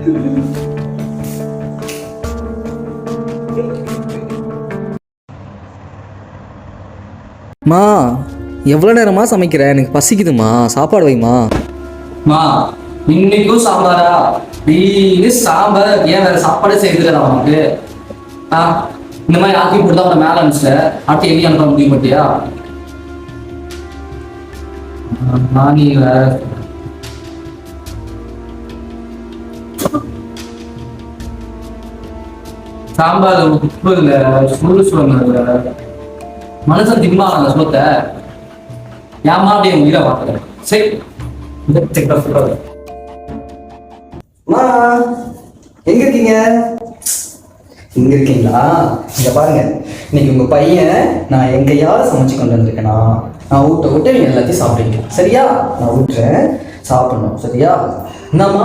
மா, எவ்வளோ நேரமா சமைக்கிறேன்? எனக்கு பசிக்குதுமா, சாப்பாடு வைமா. மா, இன்னைக்கும் சாம்பாரா? டெய்லி சாம்பார், ஏன் வேற சாப்பாடே செய்யறதுல உனக்கு? இந்த மாதிரி ஆக்கி போட்டு தான் அவனை மேலே அனுப்பிச்ச, அடுத்து எங்கேயும் அனுப்ப முடிய மாட்டியா? நீ வேற சாம்பார் உப்பு இல்லை, சுடு மனுஷன் திம்மா அந்த சொத்தை ஏமா அப்படியே உயிரை பார்க்குறேன். சரி, எங்க இருக்கீங்க? இங்க இருக்கீங்களா? இங்க பாருங்க, இன்னைக்கு உங்க பையன் நான் எங்கேயாவது சமைச்சு கொண்டு வந்திருக்கேனா? நான் ஊட்ட நீங்க எல்லாத்தையும் சாப்பிடுங்க, சரியா? நான் ஊட்டுறேன், சாப்பிடணும், சரியா? என்னம்மா